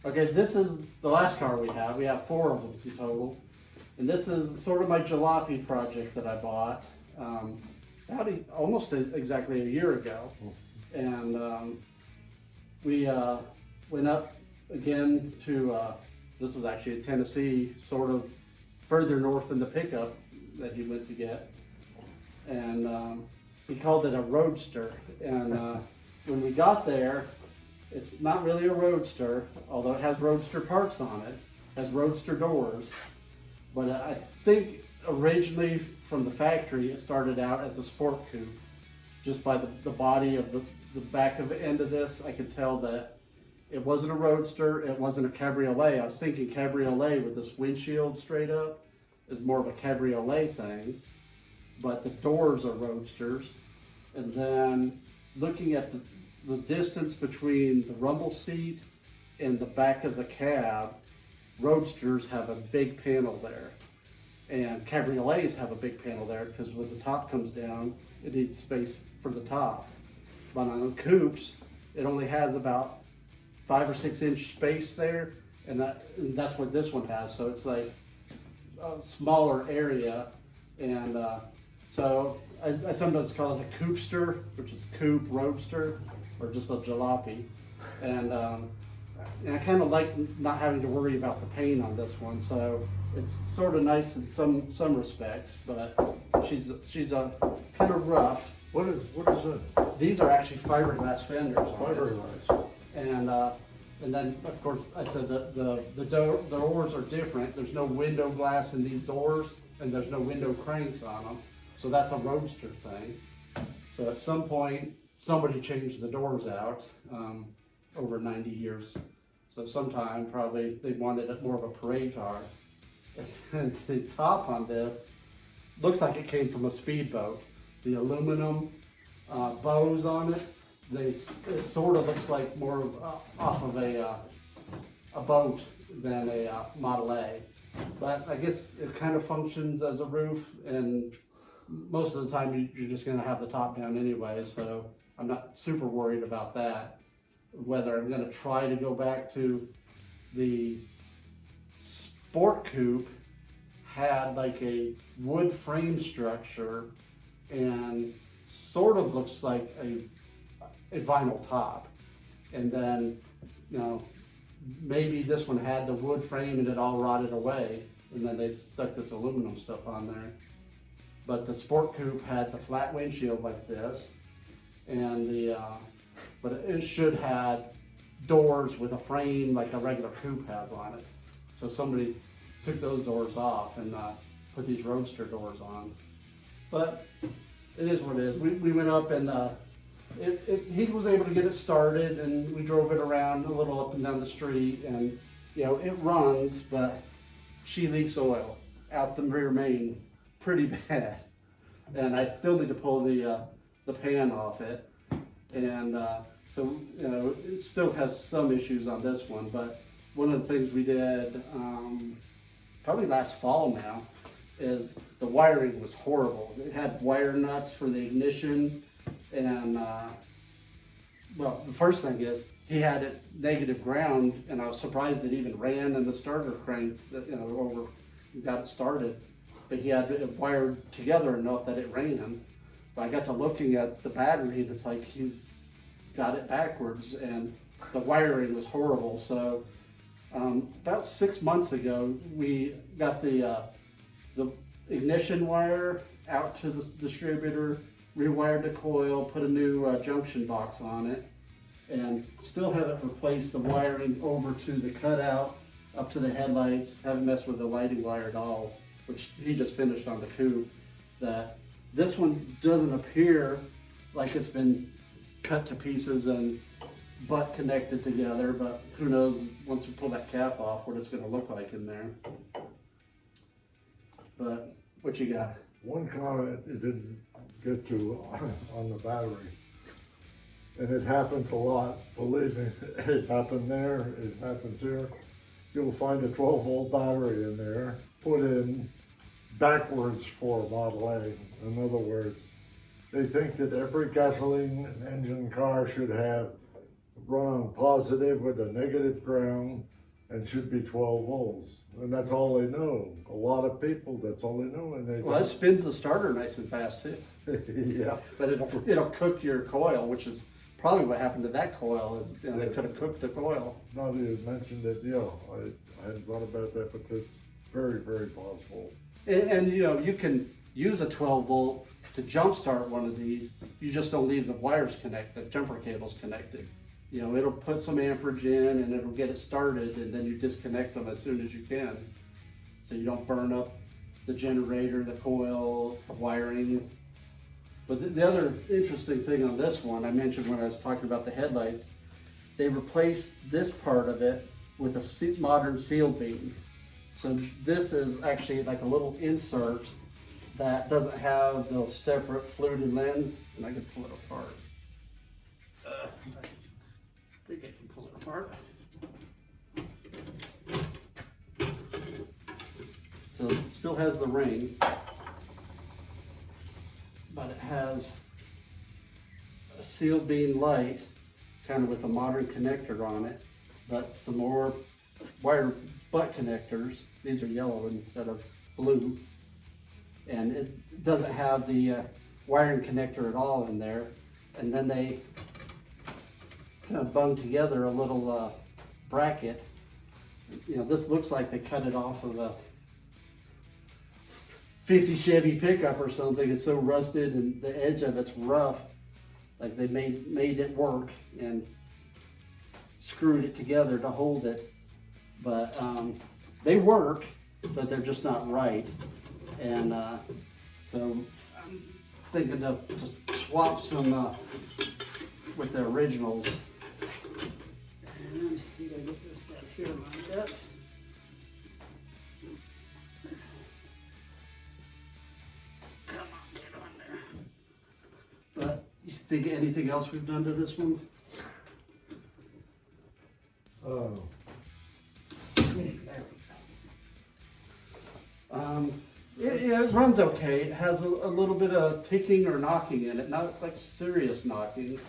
Okay, this is the last car we have. We have 4 of them in total. And this is sort of my jalopy project that I bought almost exactly a year ago. And we went up again to, this is actually in Tennessee, sort of further north than the pickup that he went to get. And he called it a Roadster. And when we got there, it's not really a Roadster, although it has Roadster parts on it. It has Roadster doors. But I think originally from the factory, it started out as a sport coupe. Just by the body of the back of the end of this, I could tell that it wasn't a Roadster, it wasn't a cabriolet. I was thinking cabriolet with this windshield straight up is more of a cabriolet thing. But the doors are Roadsters. And then looking at the distance between the rumble seat and the back of the cab, Roadsters have a big panel there. And cabriolets have a big panel there because when the top comes down, it needs space for the top. But on coupes, it only has about 5 or 6 inch space there, and that's what this one has. So it's like a smaller area, and so I sometimes call it a coupester, which is coupe, roadster, or just a jalopy. And I kind of like not having to worry about the paint on this one, so it's sort of nice in some respects, but she's a kind of rough. What is it? These are actually fiberglass fenders. Fiberglass. And then of course I said the doors are different. There's no window glass in these doors, and there's no window cranks on them. So that's a Roadster thing. So at some point somebody changed the doors out over 90 years. So sometime probably they wanted it more of a parade car. And the top on this looks like it came from a speedboat. The aluminum bows on it, it sort of looks like more of, off of a boat than a Model A. But I guess it kind of functions as a roof, and most of the time you're just going to have the top down anyway, so I'm not super worried about that. Whether I'm going to try to go back to the Sport Coupe had like a wood frame structure and sort of looks like a vinyl top. And then, you know, maybe this one had the wood frame and it all rotted away, and then they stuck this aluminum stuff on there. But the Sport Coupe had the flat windshield like this, and but it should have doors with a frame like a regular coupe has on it. So somebody took those doors off and put these Roadster doors on. But it is what it is. We went up and he was able to get it started, and we drove it around a little up and down the street, and you know, it runs, but she leaks oil out the rear main pretty bad. And I still need to pull the pan off it. And so, you know, it still has some issues on this one, but one of the things we did probably last fall now is the wiring was horrible. It had wire nuts for the ignition, and well, the first thing is he had it negative ground, and I was surprised it even ran, and the starter crank, you know, over got it started. But he had it wired together enough that it ran. But I got to looking at the battery, and it's like he's got it backwards, and the wiring was horrible. So about 6 months ago, we got the ignition wire out to the distributor, rewired the coil, put a new junction box on it, and still haven't replaced the wiring over to the cutout, up to the headlights. Haven't messed with the lighting wire at all, which he just finished on the coupe. That this one doesn't appear like it's been cut to pieces and butt connected together, but who knows once we pull that cap off what it's going to look like in there. But what you got? One comment it didn't get to on the battery, and it happens a lot, believe me. It happened there, it happens here. You'll find a 12-volt battery in there, put in backwards for Model A. In other words, they think that every gasoline engine car should have run on positive with a negative ground and should be 12 volts. And that's all they know. A lot of people, that's all they know. And they Well, it spins the starter nice and fast too. yeah. But it'll cook your coil, which is probably what happened to that coil. Is they could have cooked the coil. Now that you mentioned it, I hadn't thought about that, but it's very, very possible. And you can use a 12 volt to jumpstart one of these. You just don't leave the wires connected, the jumper cables connected. It'll put some amperage in and it'll get it started, and then you disconnect them as soon as you can. So you don't burn up the generator, the coil, the wiring. But the other interesting thing on this one, I mentioned when I was talking about the headlights, they replaced this part of it with a modern seal beam. So this is actually like a little insert that doesn't have those separate fluted lens, and I can pull it apart. I think I can pull it apart. So it still has the ring, but it has a seal beam light, kind of with a modern connector on it, but some more wire butt connectors. These are yellow instead of blue. And it doesn't have the wiring connector at all in there. And then they kind of bung together a little bracket. This looks like they cut it off of a 50 Chevy pickup or something. It's so rusted and the edge of it's rough. Like they made it work and screwed it together to hold it. But they work, but they're just not right. And so I'm thinking to swap some with the originals. And you gotta get this stuff here lined up. Come on, get on there. But you think anything else we've done to this one? Oh. It runs okay. It has a little bit of ticking or knocking in it, not like serious knocking,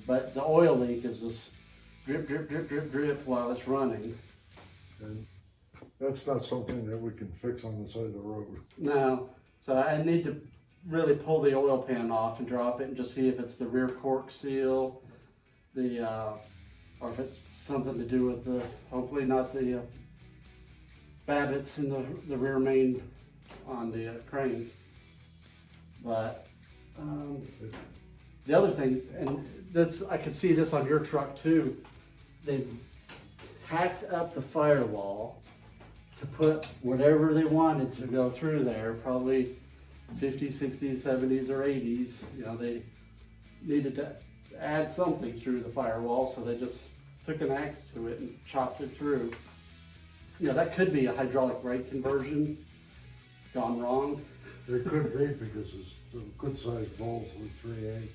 but the oil leak is just drip, drip, drip, drip, drip while it's running. And that's not something that we can fix on the side of the road. No, so I need to really pull the oil pan off and drop it and just see if it's the rear cork seal, or if it's something to do with hopefully not the Babbitts in the rear main on the crank. But the other thing, and this, I could see this on your truck too, they hacked up the firewall to put whatever they wanted to go through there, probably 50s, 60s, 70s, or 80s. They needed to add something through the firewall, so they just took an axe to it and chopped it through. That could be a hydraulic brake conversion gone wrong. It could be because it's a good sized bolts with 3/8.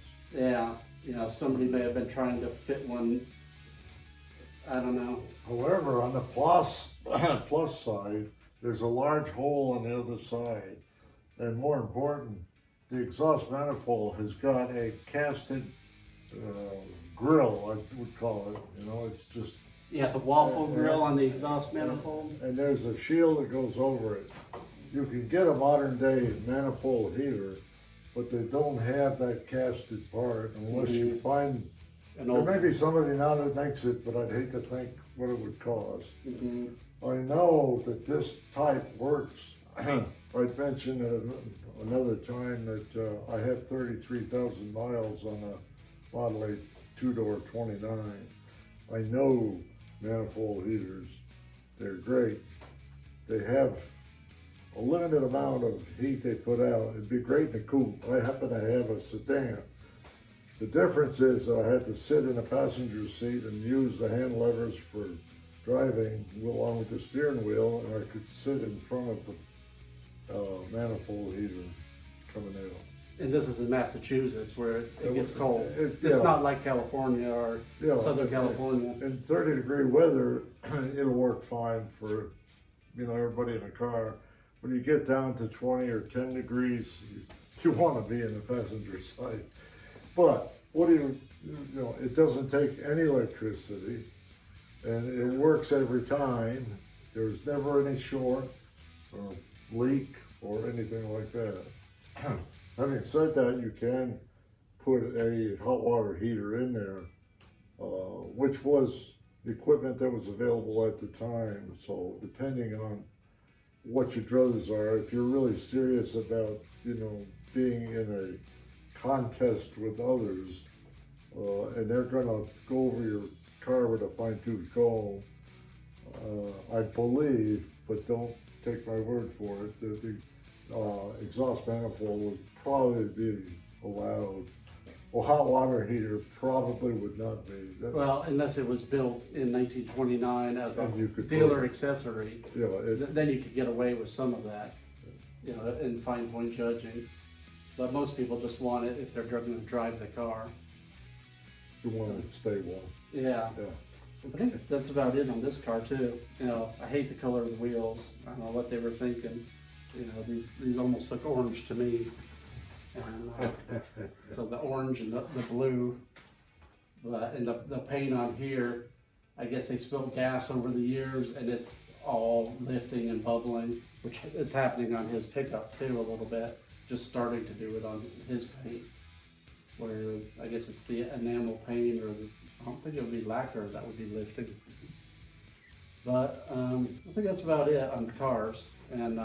Yeah, somebody may have been trying to fit one. I don't know. However, on the plus side, there's a large hole on the other side. And more important, the exhaust manifold has got a casted grill, I would call it. It's just... Yeah, the waffle grill on the exhaust manifold. And there's a shield that goes over it. You can get a modern day manifold heater, but they don't have that casted part unless you find... There may be somebody now that makes it, but I'd hate to think what it would cost. Mm-hmm. I know that this type works. I'd mentioned another time that I have 33,000 miles on a Model 8 two-door 29. I know manifold heaters. They're great. They have a limited amount of heat they put out. It'd be great in a coupe. I happen to have a sedan. The difference is I had to sit in a passenger seat and use the hand levers for driving along with the steering wheel, and I could sit in front of the manifold heater coming out. And this is in Massachusetts where it gets cold. Yeah. It's not like California or Southern California. In 30-degree weather, it'll work fine for everybody in a car. When you get down to 20 or 10 degrees, you want to be in the passenger side. But what do you know, it doesn't take any electricity, and it works every time. There's never any short or leak or anything like that. Having said that, you can put a hot water heater in there, which was the equipment that was available at the time. So depending on what your druthers are, if you're really serious about, you know, being in a contest with others, and they're gonna go over your car with a fine-tooth comb, I believe, but don't take my word for it, that the exhaust manifold would probably be allowed. Well, hot water heater probably would not be. Well, unless it was built in 1929 as a And you could dealer put- accessory, You know, then you could get away with some of that, you know, in fine point judging. But most people just want it if they're going to drive the car. you want it to stay warm. Yeah. Yeah. I think that's about it on this car too. You know, I hate the color of the wheels. I don't know what they were thinking. You know, these almost look orange to me. And so the orange and the blue, and the paint on here, I guess they spilled gas over the years and it's all lifting and bubbling, which is happening on his pickup too a little bit. Just starting to do it on his paint, where I guess it's the enamel paint, or I don't think it would be lacquer that would be lifting. But I think that's about it on the cars. And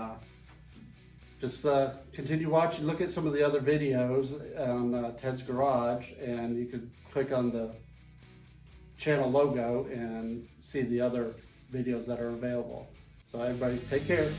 just continue watching, look at some of the other videos on Ted's Garage, and you could click on the channel logo and see the other videos that are available. So everybody take care.